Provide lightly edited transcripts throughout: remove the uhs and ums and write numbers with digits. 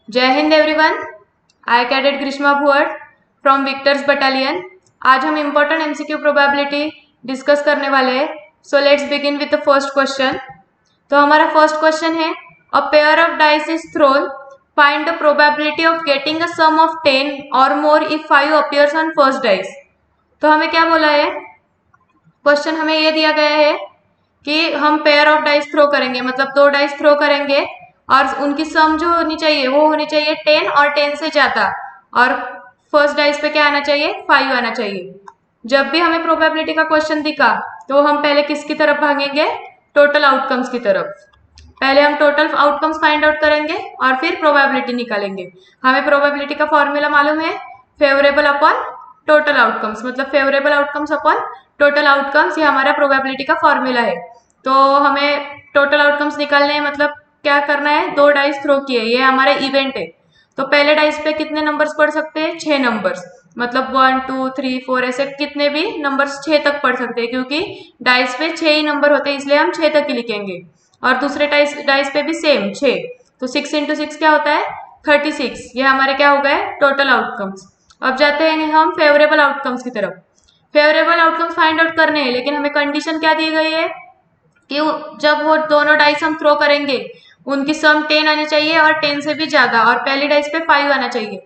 जय Hind everyone. I cadet Greeshma Bhuar from Victus battalion. आज हम इम्पोर्टेंट एमसीक्यू प्रोबेबिलिटी डिस्कस करने वाले हैं। So let's begin with the first question. तो हमारा फर्स्ट क्वेश्चन है, a pair of dice is thrown, find the probability of getting a sum of 10 or more if 5 appears on first dice. तो हमें क्या बोला है, क्वेश्चन हमें ये दिया गया है कि हम पेयर ऑफ डाइस थ्रो करेंगे, मतलब दो डाइस थ्रो करेंगे और उनकी सम जो होनी चाहिए वो होनी चाहिए 10 और 10 से ज्यादा, और फर्स्ट डाइस पे क्या आना चाहिए, 5 आना चाहिए। जब भी हमें प्रोबेबिलिटी का क्वेश्चन दिखा तो हम पहले किसकी तरफ भागेंगे, टोटल आउटकम्स की तरफ। पहले हम टोटल आउटकम्स फाइंड आउट करेंगे और फिर प्रोबेबिलिटी निकालेंगे। हमें प्रोबेबिलिटी का फॉर्मूला मालूम है, फेवरेबल अपॉन टोटल आउटकम्स, मतलब favourable outcomes upon total outcomes, ये हमारा प्रोबेबिलिटी का फॉर्मूला है। तो हमें टोटल आउटकम्स निकालने हैं, मतलब क्या करना है, दो डाइस थ्रो किए, ये हमारा इवेंट है। तो पहले डाइस पे कितने नंबर्स पढ़ सकते हैं, 6 नंबर्स, मतलब 1 2 3 4 ऐसे कितने भी नंबर्स 6 तक पढ़ सकते हैं, क्योंकि डाइस पे 6 ही नंबर होते हैं इसलिए हम 6 तक ही लिखेंगे। और दूसरे डाइस पे भी सेम 6, तो 6 इंटू 6 क्या होता है, 36। ये हमारे क्या हो गए, टोटल आउटकम्स। अब जाते हैं हम फेवरेबल आउटकम्स की तरफ। फेवरेबल आउटकम्स फाइंड आउट करने हैं, लेकिन हमें कंडीशन क्या दी गई है कि जब वो दोनों डाइस हम थ्रो करेंगे उनकी सम 10 आनी चाहिए और 10 से भी ज्यादा, और पहली डाइस पे 5 आना चाहिए।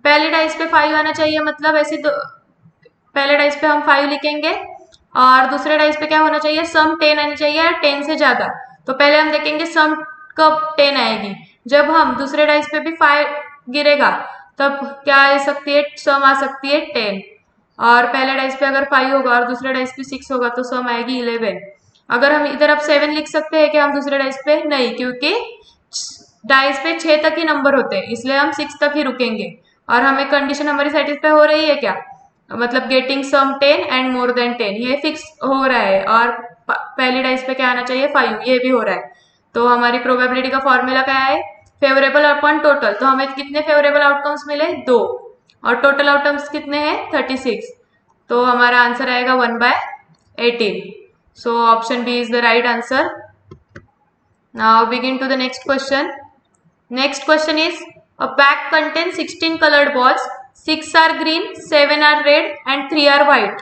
पहली डाइस पे 5 आना चाहिए मतलब ऐसे पहले डाइस पे हम 5 लिखेंगे और दूसरे डाइस पे क्या होना चाहिए, सम 10 आनी चाहिए और 10 से ज्यादा। तो पहले हम देखेंगे सम कब 10 आएगी, जब हम दूसरे डाइस पे भी 5 गिरेगा तब क्या आ सकती है, सम आ सकती है 10। और पहले डाइस पे अगर 5 होगा और दूसरे डाइस पे 6 होगा तो सम आएगी 11। अगर हम इधर अब 7 लिख सकते हैं कि हम दूसरे डाइस पे नहीं, क्योंकि डाइस पे 6 तक ही नंबर होते हैं इसलिए हम 6 तक ही रुकेंगे। और हमें कंडीशन हमारी सेटिस्फाई हो रही है क्या, मतलब getting sum 10 and more than 10 ये फिक्स हो रहा है, और पहली डाइस पे क्या आना चाहिए, 5, ये भी हो रहा है। तो हमारी प्रोबेबिलिटी का फॉर्मूला क्या है, फेवरेबल अपॉन टोटल। तो हमें कितने फेवरेबल आउटकम्स मिले, 2, और टोटल आउटकम्स कितने हैं, 36। तो हमारा आंसर आएगा 1/18। So option B is the right answer. Now begin to the next question. Next question is, a bag contains 16 colored balls. 6 are green, 7 are red and 3 are white.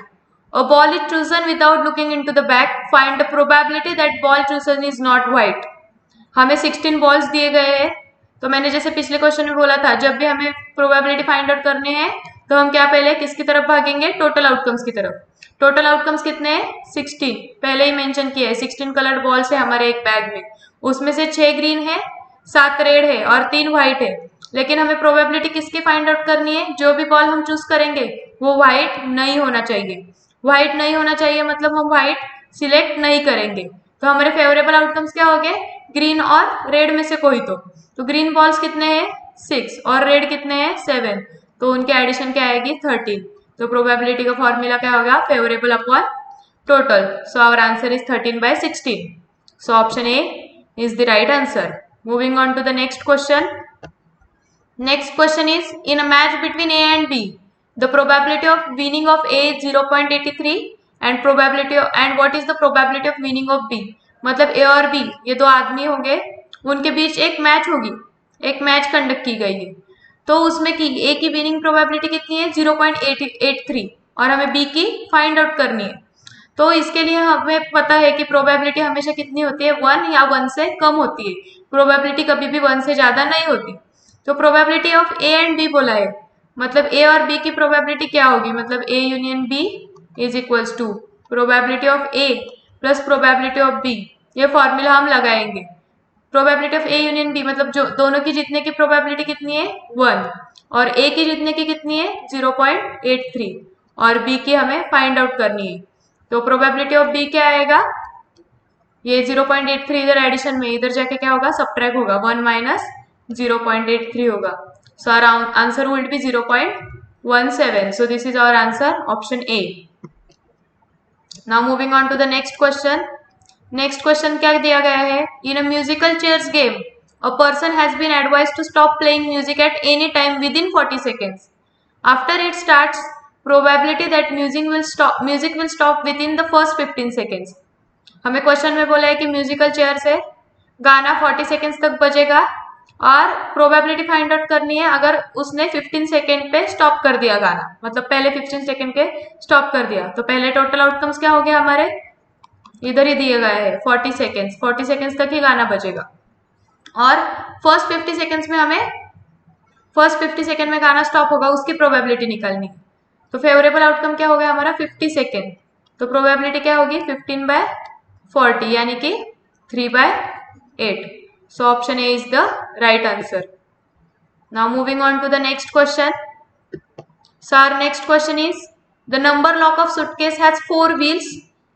A ball is chosen without looking into the bag. Find the probability that ball chosen is not white. हमें 16 balls दिए गए हैं। तो मैंने जैसे पिछले question में बोला था, जब भी हमें प्रोबेबिलिटी फाइंड आउट करने हैं तो हम क्या पहले किसकी तरफ भागेंगे, टोटल आउटकम्स की तरफ। टोटल आउटकम्स कितने हैं, 16, पहले ही मेंशन किया है। 16 कलर्ड बॉल्स है हमारे एक बैग में, उसमें से 6 ग्रीन है, 7 रेड है और 3 व्हाइट है। लेकिन हमें प्रोबेबिलिटी किसकी फाइंड आउट करनी है, जो भी बॉल हम चूज करेंगे वो व्हाइट नहीं होना चाहिए। व्हाइट नहीं होना चाहिए मतलब हम व्हाइट सिलेक्ट नहीं करेंगे। तो हमारे फेवरेबल आउटकम्स क्या हो गए, ग्रीन और रेड में से कोई तो ग्रीन बॉल्स कितने हैं, 6 और रेड कितने हैं, 7, तो उनकी एडिशन क्या आएगी, 13। तो प्रोबेबिलिटी का फॉर्मूला क्या होगा, favourable upon total. So our answer is 13/16। So option A is the right answer. Moving on to the next question. Next question is, in a match between A and B, the probability of winning of A is 0.83 and what is the probability of winning of B। मतलब A और B ये दो आदमी होंगे, उनके बीच एक match होगी, एक मैच कंडक्ट की गई है। तो उसमें की A की विनिंग प्रोबेबिलिटी कितनी है, 0.83, और हमें B की फाइंड आउट करनी है। तो इसके लिए हमें पता है कि प्रोबेबिलिटी हमेशा कितनी होती है, 1 या 1 से कम होती है। प्रोबेबिलिटी कभी भी 1 से ज्यादा नहीं होती। तो probability of A and B बोला है, मतलब ए और बी की प्रोबेबिलिटी क्या होगी, मतलब A union B is equals to probability of A plus probability of B. ये फॉर्मूला हम लगाएंगे। Probability of A union B मतलब जो दोनों की जीतने की प्रोबेबिलिटी कितनी है, 1, और ए की जीतने की कितनी है, 0.83, और बी की हमें फाइंड आउट करनी है। तो प्रोबेबिलिटी ऑफ बी क्या आएगा, ये 0.83 इधर एडिशन में, इधर जाके क्या होगा, सब्ट्रैक्ट होगा, 1 माइनस 0.83 होगा। So our answer would be 0.17. So this is our answer, option A. Now moving on to the next question. Next question क्या दिया गया है, in a musical chairs game, a person has been advised to stop playing music at any time within 40 seconds. After it starts, probability that music will stop within the first 15 seconds. हमें question में बोला है कि musical chair से गाना 40 seconds तक बजेगा और प्रोबेबिलिटी फाइंड आउट करनी है अगर उसने 15 सेकेंड पे स्टॉप कर दिया गाना, मतलब पहले 15 सेकेंड के स्टॉप कर दिया। तो पहले टोटल आउटकम्स क्या हो गया हमारे, इधर ही दिए गए हैं 40 सेकेंड्स तक ही गाना बजेगा। और फर्स्ट 50 सेकेंड्स में हमें फर्स्ट 50 सेकेंड में गाना स्टॉप होगा उसकी प्रोबेबिलिटी निकालनी है। तो फेवरेबल आउटकम क्या हो गया हमारा 50 सेकेंड, तो प्रोबेबिलिटी क्या होगी 15/40 यानी कि 3/8। So option A is the right answer. Now moving on to the next question. So our next question is, the number lock of suitcase has 4 wheels,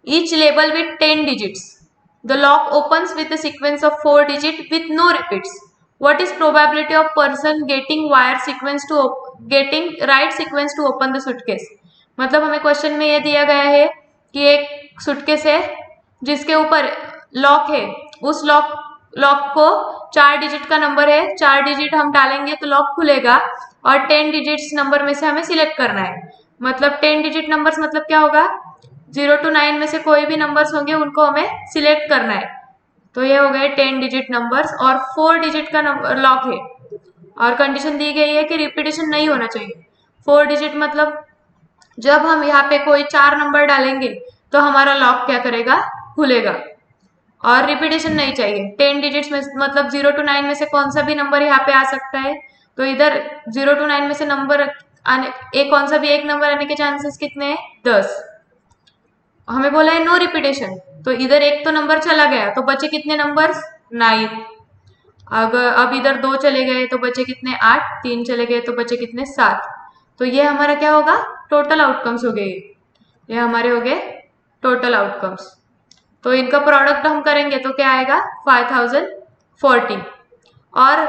each labeled with 10 digits. The lock opens with a sequence of 4 digits with no repeats. What is probability of person getting getting right sequence to open the suitcase? मतलब हमें question में ये दिया गया है कि एक suitcase है जिसके ऊपर लॉक है, उस लॉक को 4 डिजिट का नंबर है, 4 डिजिट हम डालेंगे तो लॉक खुलेगा और 10 डिजिट्स नंबर में से हमें सिलेक्ट करना है। मतलब 10 डिजिट नंबर्स मतलब क्या होगा, 0 to 9 में से कोई भी नंबर्स होंगे उनको हमें सिलेक्ट करना है। तो ये हो गए 10 डिजिट नंबर्स और 4 डिजिट का नंबर लॉक है और कंडीशन दी गई है कि रिपीटेशन नहीं होना चाहिए। 4 डिजिट मतलब जब हम यहाँ पे कोई 4 नंबर डालेंगे तो हमारा लॉक क्या करेगा, खुलेगा और रिपीटेशन नहीं चाहिए। 10 डिजिट्स में मतलब 0 to 9 में से कौन सा भी नंबर यहाँ पे आ सकता है, तो इधर 0 to 9 में से नंबर आने कौन सा भी एक नंबर आने के चांसेस कितने हैं, 10। हमें बोला है नो रिपीटेशन, तो इधर एक तो नंबर चला गया तो बचे कितने नंबर्स, 9। अगर अब इधर 2 चले गए तो बचे कितने, 8, 3 चले गए तो बचे कितने, 7। तो ये हमारा क्या होगा, टोटल आउटकम्स हो गए, ये हमारे हो गए टोटल आउटकम्स। तो इनका प्रोडक्ट हम करेंगे तो क्या आएगा 5040। और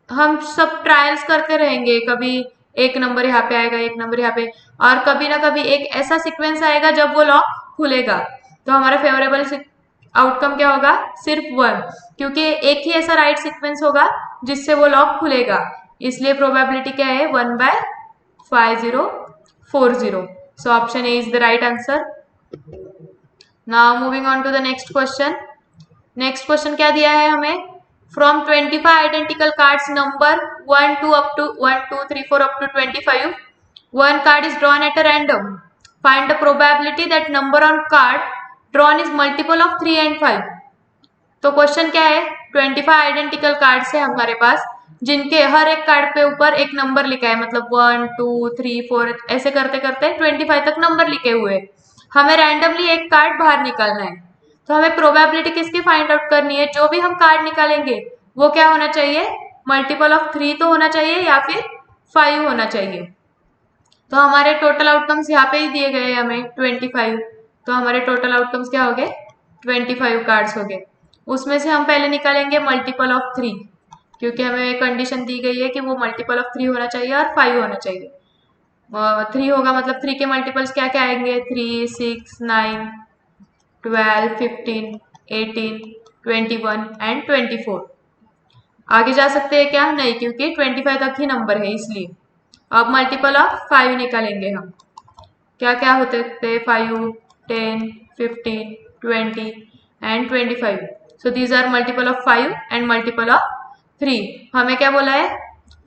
हम सब ट्रायल्स करते रहेंगे, कभी एक नंबर यहाँ पे आएगा, एक नंबर यहाँ पे, और कभी ना कभी एक ऐसा सीक्वेंस आएगा जब वो लॉक खुलेगा। तो हमारा फेवरेबल आउटकम क्या होगा, सिर्फ 1, क्योंकि एक ही ऐसा राइट सीक्वेंस होगा जिससे वो लॉक खुलेगा, इसलिए प्रोबेबिलिटी क्या है 1/5040। So option A is the right answer. Now moving on to the next question. Next question क्या दिया है हमें, from 25 identical cards number 1 2 up to 1 2 3 4 up to 25, one card is drawn at a random. Find the probability that number on card drawn is multiple of 3 and 5. तो question क्या है, 25 identical cards है हमारे पास जिनके हर एक कार्ड पे ऊपर एक नंबर लिखा है, मतलब 1 2 3 4 ऐसे करते करते 25 तक नंबर लिखे हुए। हमें रैंडमली एक कार्ड बाहर निकालना है, तो हमें प्रोबेबिलिटी किसकी फाइंड आउट करनी है, जो भी हम कार्ड निकालेंगे वो क्या होना चाहिए, मल्टीपल ऑफ 3 तो होना चाहिए या फिर 5 होना चाहिए। तो हमारे टोटल आउटकम्स यहाँ पे ही दिए गए हैं हमें 25, तो हमारे टोटल आउटकम्स क्या हो गए, 25 कार्ड्स हो गए। उसमें से हम पहले निकालेंगे मल्टीपल ऑफ 3, क्योंकि हमें कंडीशन दी गई है कि वो मल्टीपल ऑफ 3 होना चाहिए और 5 होना चाहिए। 3 होगा मतलब 3 के मल्टीपल्स क्या क्या आएंगे, 3 6 9 12 15 18 21 एंड 24। आगे जा सकते हैं क्या, नहीं, क्योंकि 25 तक ही नंबर है इसलिए। अब मल्टीपल ऑफ 5 निकालेंगे हम, क्या क्या होते थे, 5 10 15 20 and 25। So these are multiple of 5 and multiple of 3। हमें क्या बोला है,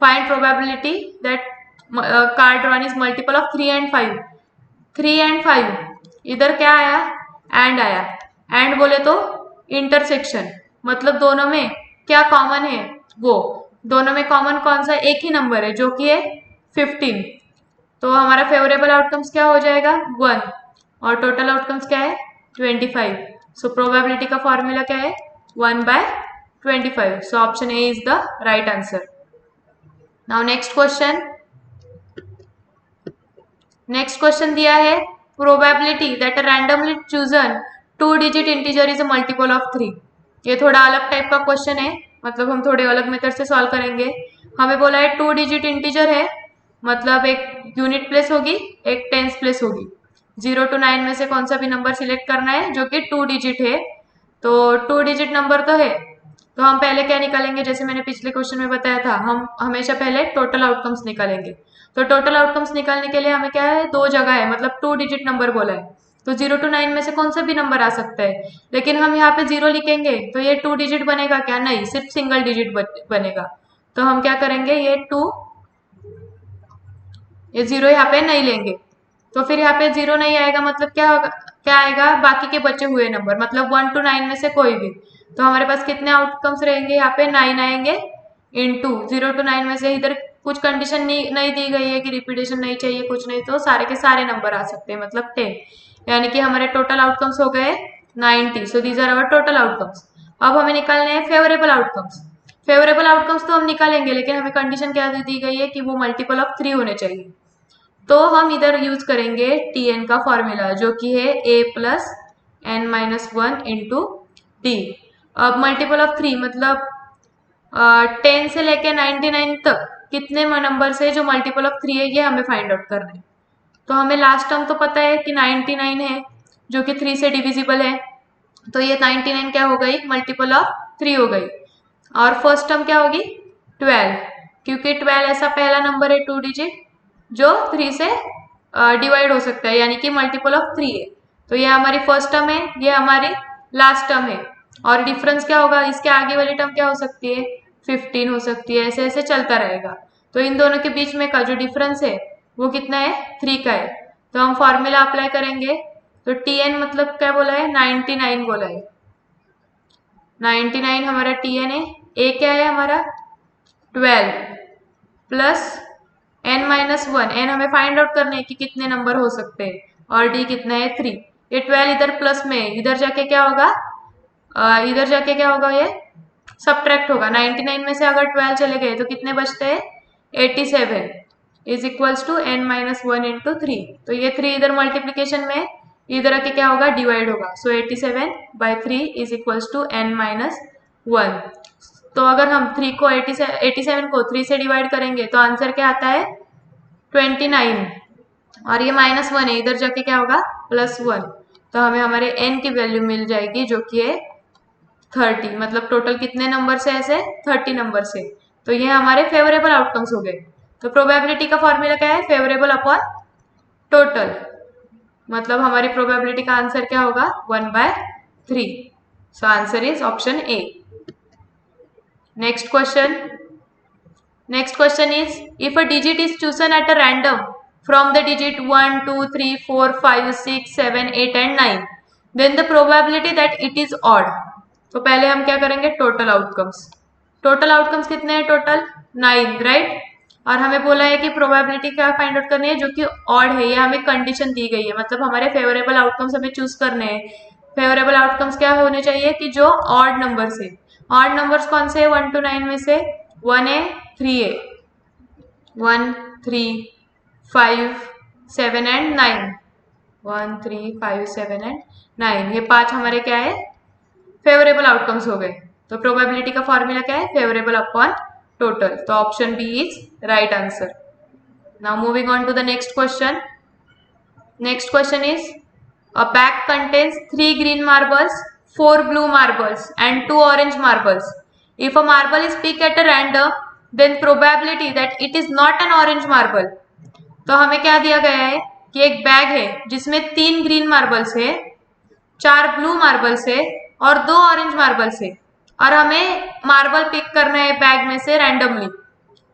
find probability that card drawn is multiple of 3 and 5। 3 and 5 इधर क्या आया, एंड आया, एंड बोले तो इंटरसेक्शन, मतलब दोनों में क्या कॉमन है, वो दोनों में कॉमन कौन सा, एक ही नंबर है जो कि है 15। तो हमारा फेवरेबल आउटकम्स क्या हो जाएगा 1 और टोटल आउटकम्स क्या है 25। सो प्रोबेबिलिटी का फॉर्मूला क्या है 1/25। सो option A is the right answer. Now next question दिया है, probability that a randomly chosen 2 digit integer is a multiple of 3। ये थोड़ा अलग टाइप का क्वेश्चन है, मतलब हम थोड़े अलग मेथड से सॉल्व करेंगे। हमें बोला है 2 डिजिट इंटीजर है, मतलब एक यूनिट प्लेस होगी एक टेंस प्लेस होगी। 0 to 9 में से कौन सा भी नंबर सिलेक्ट करना है जो कि 2 डिजिट है। तो 2 डिजिट नंबर तो है, तो हम पहले क्या निकालेंगे, जैसे मैंने पिछले क्वेश्चन में बताया था, हम हमेशा पहले टोटल आउटकम्स निकालेंगे। तो टोटल आउटकम्स निकालने के लिए हमें क्या है, 2 जगह है, मतलब 2 डिजिट नंबर बोला है, तो 0 to 9 में से कौन सा भी नंबर आ सकता है, लेकिन हम यहाँ पे 0 लिखेंगे तो ये 2 डिजिट बनेगा क्या, नहीं, सिर्फ सिंगल डिजिट बनेगा। तो हम क्या करेंगे, ये 0 यहाँ पे नहीं लेंगे। तो फिर यहाँ पे 0 नहीं आएगा, मतलब क्या होगा, क्या आएगा, बाकी के बचे हुए नंबर, मतलब 1 to 9 में से कोई भी। तो हमारे पास कितने आउटकम्स रहेंगे, यहाँ पे 9 आएंगे, इंटू 0 to 9 में से इधर कुछ कंडीशन नहीं दी गई है कि रिपीटेशन नहीं चाहिए, कुछ नहीं, तो सारे के सारे नंबर आ सकते हैं, मतलब 10, यानी कि हमारे टोटल आउटकम्स हो गए 90। So these are our total outcomes. अब हमें निकालने हैं फेवरेबल आउटकम्स। फेवरेबल आउटकम्स तो हम निकालेंगे, लेकिन हमें कंडीशन क्या दी गई है कि वो मल्टीपल ऑफ 3 होने चाहिए। तो हम इधर यूज करेंगे Tn का फॉर्मूला, जो कि है a plus n minus 1 into T. अब मल्टीपल ऑफ 3 मतलब 10 से लेके 99 तक कितने नंबर से जो मल्टीपल ऑफ 3 है, ये हमें फाइंड आउट करना है। तो हमें लास्ट टर्म तो पता है कि 99 है, जो कि 3 से डिविजिबल है, तो ये 99 क्या हो गई, मल्टीपल ऑफ 3 हो गई। और फर्स्ट टर्म क्या होगी, 12, क्योंकि 12 ऐसा पहला नंबर है 2 डिजिट जो 3 से डिवाइड हो सकता है, यानी कि मल्टीपल ऑफ 3 है। तो ये हमारी फर्स्ट टर्म है, ये हमारी लास्ट टर्म है। और डिफरेंस क्या होगा, इसके आगे वाली टर्म क्या हो सकती है, 15 हो सकती है, ऐसे ऐसे चलता रहेगा। तो इन दोनों के बीच में का जो डिफरेंस है वो कितना है, 3 का है। तो हम फॉर्मूला अप्लाई करेंगे, तो Tn मतलब क्या बोला है, 99 बोला है, 99 हमारा Tn है। a क्या है हमारा 12 प्लस n माइनस 1, n हमें फाइंड आउट करने हैं कि कितने नंबर हो सकते हैं, और d कितना है 3। ये 12 इधर प्लस में, इधर जाके क्या होगा, ये सब्ट्रैक्ट होगा। 99 में से अगर 12 चले गए तो कितने बचते हैं, 87 is equals to n minus 1 into 3। तो ये 3 इधर मल्टीप्लीकेशन में, इधर आके क्या होगा, डिवाइड होगा। So 87 by 3 is equals to n minus 1। तो अगर हम 87 को 3 से डिवाइड करेंगे तो आंसर क्या आता है, 29, और ये माइनस 1 है, इधर जाके क्या होगा, प्लस 1। तो हमें हमारे n की वैल्यू मिल जाएगी, जो कि है 30, मतलब टोटल कितने नंबर से ऐसे, 30 नंबर से। तो ये हमारे फेवरेबल आउटकम्स हो गए। तो प्रोबेबिलिटी का फॉर्मूला क्या है, फेवरेबल अपॉन टोटल, मतलब हमारी प्रोबेबिलिटी का आंसर क्या होगा, 1/3। So answer is option A. Next question is, if a digit is chosen at a random from the digit 1 2 3 4 5 6 7 8 and 9, then the probability that it is odd. तो पहले हम क्या करेंगे, टोटल आउटकम्स कितने हैं, टोटल 9, राइट। और हमें बोला है कि प्रोबेबिलिटी क्या फाइंड आउट करनी है, जो कि ऑड है, ये हमें कंडीशन दी गई है, मतलब हमारे फेवरेबल आउटकम्स हमें चूज करने हैं। फेवरेबल आउटकम्स क्या होने चाहिए कि जो ऑड नंबर्स है। ऑड नंबर्स कौन से है, 1 to 9 में से 1 है, 3 है, 1 3 5 7 एंड 9, 1 3 5 7 एंड 9, ये 5 हमारे क्या है, फेवरेबल आउटकम्स हो गए। तो प्रोबेबिलिटी का फॉर्मूला क्या है, फेवरेबल अपॉन टोटल। तो option B is right answer. Now moving on to the next question is, a bag contains 3 green marbles, 4 blue marbles and 2 orange marbles. If a marble is picked at a random, then probability that it is not an orange marble. तो हमें क्या दिया गया है कि एक bag है जिसमें 3 ग्रीन मार्बल्स है, 4 ब्लू मार्बल्स है और 2 ऑरेंज मार्बल्स है, और हमें मार्बल पिक करना है बैग में से रैंडमली,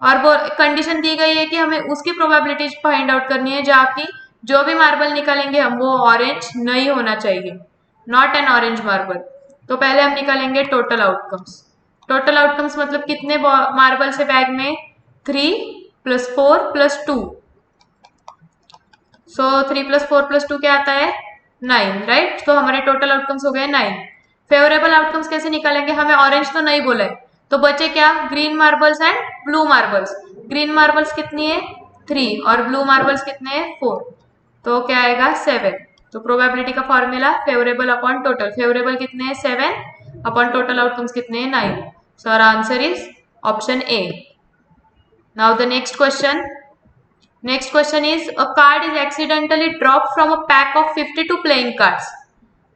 और वो कंडीशन दी गई है कि हमें उसकी प्रोबेबिलिटी फाइंड आउट करनी है जहाँ की जो भी मार्बल निकालेंगे हम वो ऑरेंज नहीं होना चाहिए, नॉट एन ऑरेंज मार्बल। तो पहले हम निकालेंगे टोटल आउटकम्स मतलब कितने मार्बल्स है बैग में, 3 + 4 + 2। सो 3 + 4 + 2 क्या आता है, 9, राइट। तो हमारे टोटल आउटकम्स हो गए 9। फेवरेबल आउटकम्स कैसे निकालेंगे, हमें ऑरेंज तो नहीं बोला है, तो बचे क्या, green marbles and blue marbles. Green marbles कितनी है, 3, और ब्लू मार्बल्स कितने हैं, 4। तो क्या आएगा, 7। तो प्रोबेबिलिटी का फॉर्मूला फेवरेबल अपॉन टोटल, फेवरेबल कितने हैं 7 अपॉन टोटल आउटकम्स कितने हैं 9। So our answer is option A. Now the next question is, a card is accidentally dropped from a pack of 52 playing cards.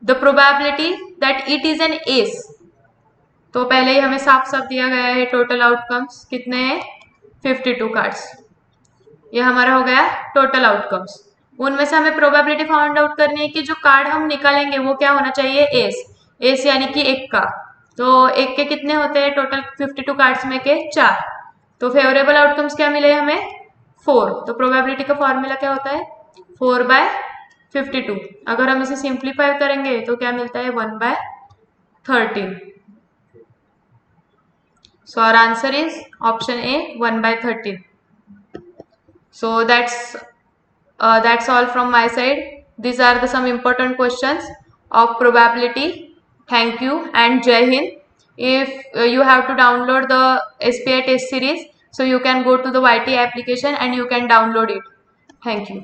The probability that it is an ace. तो पहले ही हमें साफ साफ दिया गया है टोटल आउटकम्स कितने हैं, 52 कार्ड्स। ये हमारा हो गया टोटल आउटकम्स। उनमें से हमें प्रोबेबिलिटी फाइंड आउट करनी है कि जो कार्ड हम निकालेंगे वो क्या होना चाहिए, एस यानी कि एक का। तो एक के कितने होते हैं टोटल, 52 कार्ड्स में के 4। तो फेवरेबल आउटकम्स क्या मिले हमें, 4। तो प्रोबेबिलिटी का फॉर्मूला क्या होता है, 4/52। अगर हम इसे सिंप्लीफाई करेंगे तो क्या मिलता है, 1/13। So our answer is option A, 1/13. So that's all from my side. These are some important questions of probability. Thank you and Jai Hind. If you have to download the SPI test series, so you can go to the YT application and you can download it. Thank you.